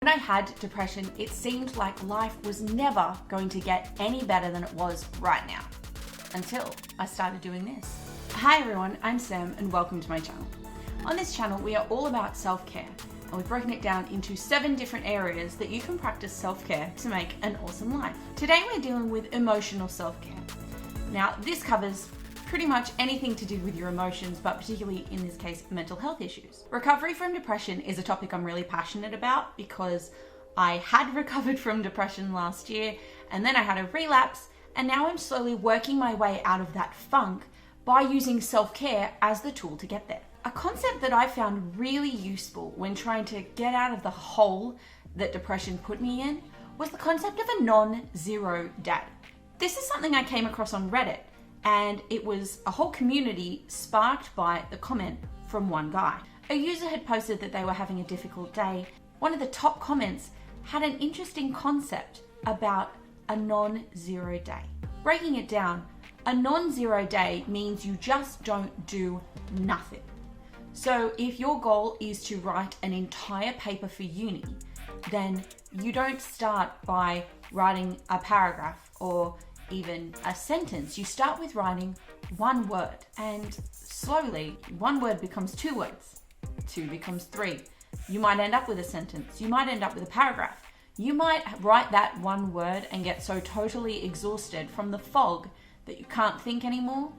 When I had depression, it seemed like life was never going to get any better than it was right now. Until I started doing this. Hi everyone, I'm Sam and welcome to my channel. On this channel, we are all about self-care and we've broken it down into 7 different areas that you can practice self-care to make an awesome life. Today we're dealing with emotional self-care. Now this covers pretty much anything to do with your emotions, but particularly in this case, mental health issues. Recovery from depression is a topic I'm really passionate about because I had recovered from depression last year and then I had a relapse, and now I'm slowly working my way out of that funk by using self-care as the tool to get there. A concept that I found really useful when trying to get out of the hole that depression put me in was the concept of a non-zero day. This is something I came across on Reddit, and it was a whole community sparked by the comment from one guy. A user had posted that they were having a difficult day. One of the top comments had an interesting concept about a non-zero day. Breaking it down, a non-zero day means you just don't do nothing. So if your goal is to write an entire paper for uni, then you don't start by writing a paragraph or even a sentence. You start with writing one word, and slowly 1 word becomes 2 words, 2 becomes 3. You might end up with a sentence, you might end up with a paragraph. You might write that 1 word and get so totally exhausted from the fog that you can't think anymore,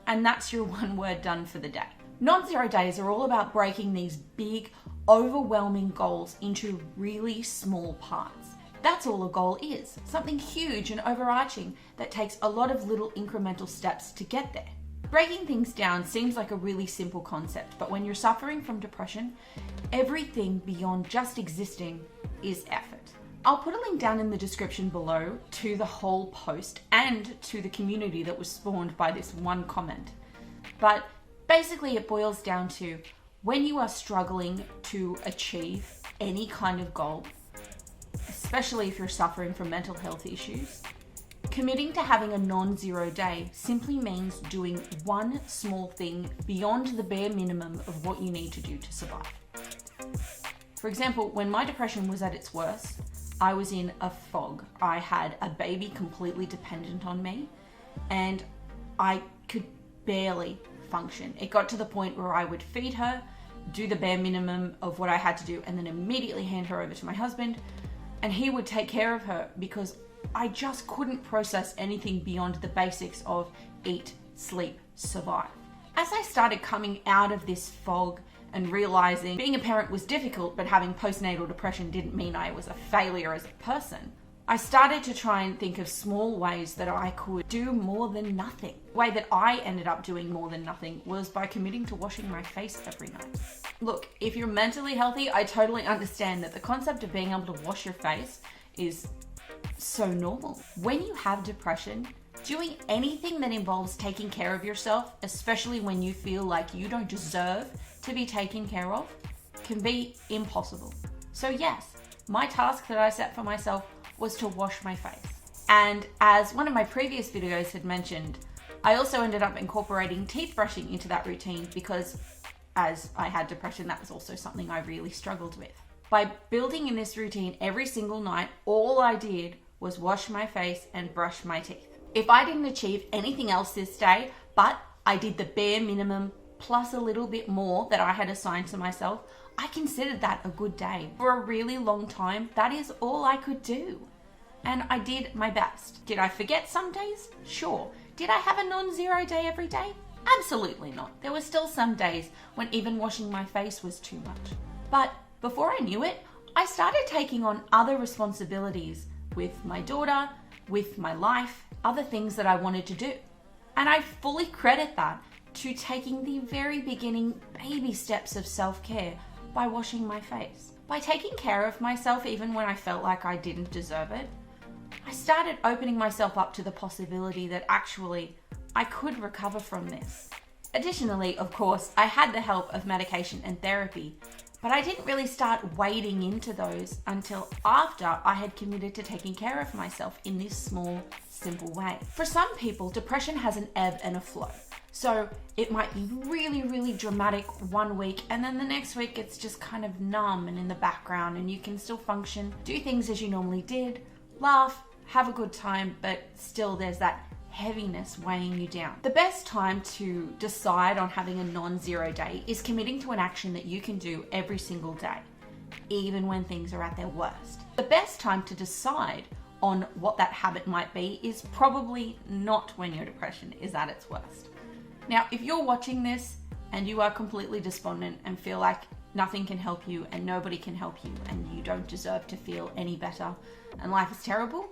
and that's your 1 word done for the day. Non-zero days are all about breaking these big, overwhelming goals into really small parts. That's all a goal is, something huge and overarching that takes a lot of little incremental steps to get there. Breaking things down seems like a really simple concept, but when you're suffering from depression, everything beyond just existing is effort. I'll put a link down in the description below to the whole post and to the community that was spawned by this one comment. But basically it boils down to when you are struggling to achieve any kind of goal, especially if you're suffering from mental health issues, committing to having a non-zero day simply means doing one small thing beyond the bare minimum of what you need to do to survive. For example, when my depression was at its worst, I was in a fog. I had a baby completely dependent on me and I could barely function. It got to the point where I would feed her, do the bare minimum of what I had to do, and then immediately hand her over to my husband, and he would take care of her because I just couldn't process anything beyond the basics of eat, sleep, survive. As I started coming out of this fog and realizing being a parent was difficult, but having postnatal depression didn't mean I was a failure as a person, I started to try and think of small ways that I could do more than nothing. The way that I ended up doing more than nothing was by committing to washing my face every night. Look, if you're mentally healthy, I totally understand that the concept of being able to wash your face is so normal. When you have depression, doing anything that involves taking care of yourself, especially when you feel like you don't deserve to be taken care of, can be impossible. So yes, my task that I set for myself was to wash my face. And as one of my previous videos had mentioned, I also ended up incorporating teeth brushing into that routine because as I had depression, that was also something I really struggled with. By building in this routine every single night, all I did was wash my face and brush my teeth. If I didn't achieve anything else this day, but I did the bare minimum plus a little bit more that I had assigned to myself, I considered that a good day. For a really long time, that is all I could do. And I did my best. Did I forget some days? Sure. Did I have a non-zero day every day? Absolutely not. There were still some days when even washing my face was too much. But before I knew it, I started taking on other responsibilities with my daughter, with my life, other things that I wanted to do. And I fully credit that to taking the very beginning baby steps of self-care by washing my face. By taking care of myself even when I felt like I didn't deserve it, I started opening myself up to the possibility that actually I could recover from this. Additionally, of course, I had the help of medication and therapy, But I didn't really start wading into those until after I had committed to taking care of myself in this small, simple way. For some people, depression has an ebb and a flow. So it might be really, really dramatic one week, and then the next week it's just kind of numb and in the background, and you can still function, do things as you normally did, laugh, have a good time, but still there's that heaviness weighing you down. The best time to decide on having a non-zero day is committing to an action that you can do every single day, even when things are at their worst. The best time to decide on what that habit might be is probably not when your depression is at its worst. Now, if you're watching this and you are completely despondent and feel like nothing can help you and nobody can help you and you don't deserve to feel any better and life is terrible,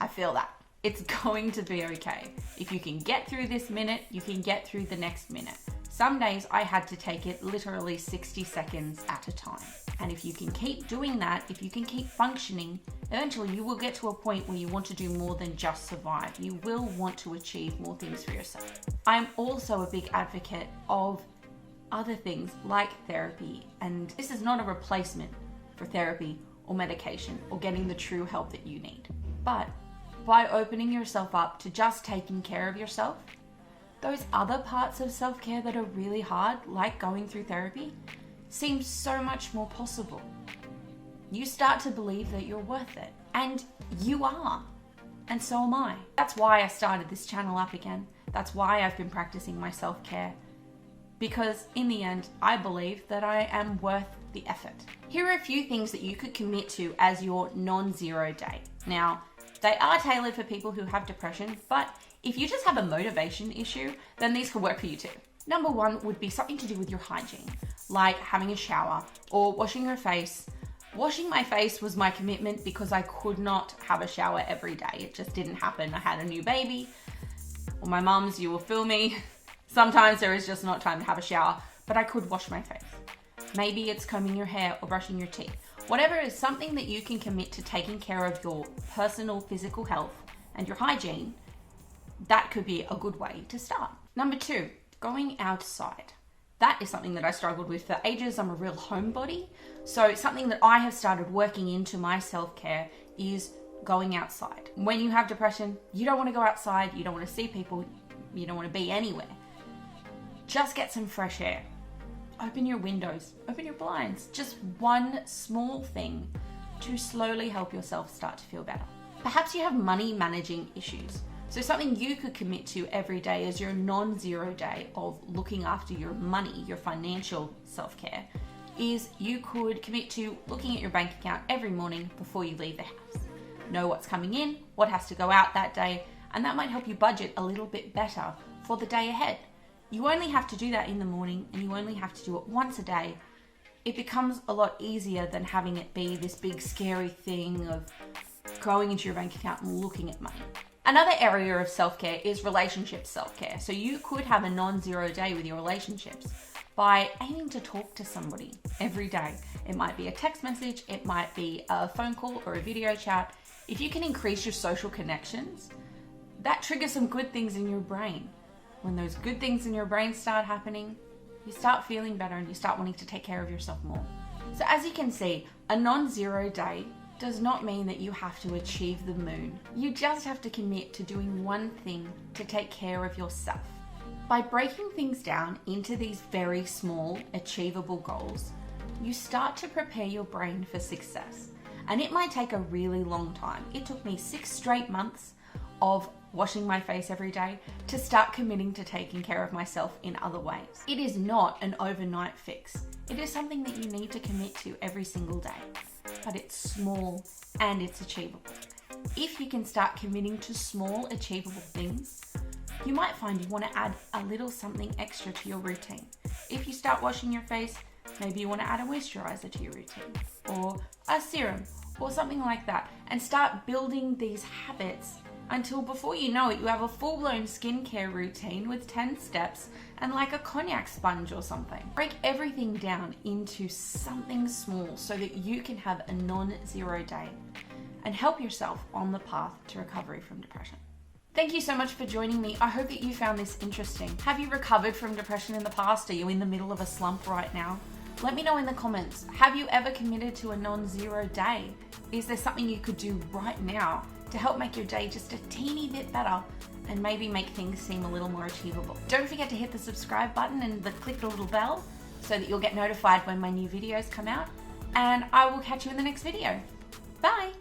I feel that. It's going to be okay. If you can get through this minute, you can get through the next minute. Some days I had to take it literally 60 seconds at a time. And if you can keep doing that, if you can keep functioning, eventually you will get to a point where you want to do more than just survive. You will want to achieve more things for yourself. I'm also a big advocate of other things like therapy. And this is not a replacement for therapy or medication or getting the true help that you need. But by opening yourself up to just taking care of yourself, those other parts of self-care that are really hard, like going through therapy, seem so much more possible. You start to believe that you're worth it, and you are, and so am I. That's why I started this channel up again. That's why I've been practicing my self-care, because in the end, I believe that I am worth the effort. Here are a few things that you could commit to as your non-zero day. Now, they are tailored for people who have depression, but if you just have a motivation issue, then these could work for you too. Number one would be something to do with your hygiene, like having a shower or washing your face. Washing my face was my commitment because I could not have a shower every day. It just didn't happen. I had a new baby. Or my mum's, you will feel me. Sometimes there is just not time to have a shower, but I could wash my face. Maybe it's combing your hair or brushing your teeth. Whatever is something that you can commit to taking care of your personal physical health and your hygiene, that could be a good way to start. Number two, going outside. That is something that I struggled with for ages. I'm a real homebody. So something that I have started working into my self-care is going outside. When you have depression, you don't want to go outside. You don't want to see people. You don't want to be anywhere. Just get some fresh air. Open your windows, open your blinds. Just one small thing to slowly help yourself start to feel better. Perhaps you have money managing issues. So something you could commit to every day is your non-zero day of looking after your money, your financial self-care, is you could commit to looking at your bank account every morning before you leave the house. Know what's coming in, what has to go out that day, and that might help you budget a little bit better for the day ahead. You only have to do that in the morning, and you only have to do it once a day. It becomes a lot easier than having it be this big scary thing of going into your bank account and looking at money. Another area of self-care is relationship self-care. So you could have a non-zero day with your relationships by aiming to talk to somebody every day. It might be a text message, it might be a phone call or a video chat. If you can increase your social connections, that triggers some good things in your brain. When those good things in your brain start happening, you start feeling better and you start wanting to take care of yourself more. So as you can see, a non-zero day does not mean that you have to achieve the moon. You just have to commit to doing one thing to take care of yourself. By breaking things down into these very small, achievable goals, you start to prepare your brain for success. And it might take a really long time. It took me 6 straight months of washing my face every day to start committing to taking care of myself in other ways. It is not an overnight fix. It is something that you need to commit to every single day, but it's small and it's achievable. If you can start committing to small, achievable things, you might find you want to add a little something extra to your routine. If you start washing your face, maybe you want to add a moisturizer to your routine, or a serum, or something like that, and start building these habits until before you know it, you have a full-blown skincare routine with 10 steps and like a cognac sponge or something. Break everything down into something small so that you can have a non-zero day and help yourself on the path to recovery from depression. Thank you so much for joining me. I hope that you found this interesting. Have you recovered from depression in the past? Are you in the middle of a slump right now? Let me know in the comments, have you ever committed to a non-zero day? Is there something you could do right now to help make your day just a teeny bit better and maybe make things seem a little more achievable? Don't forget to hit the subscribe button and click the little bell so that you'll get notified when my new videos come out. And I will catch you in the next video. Bye!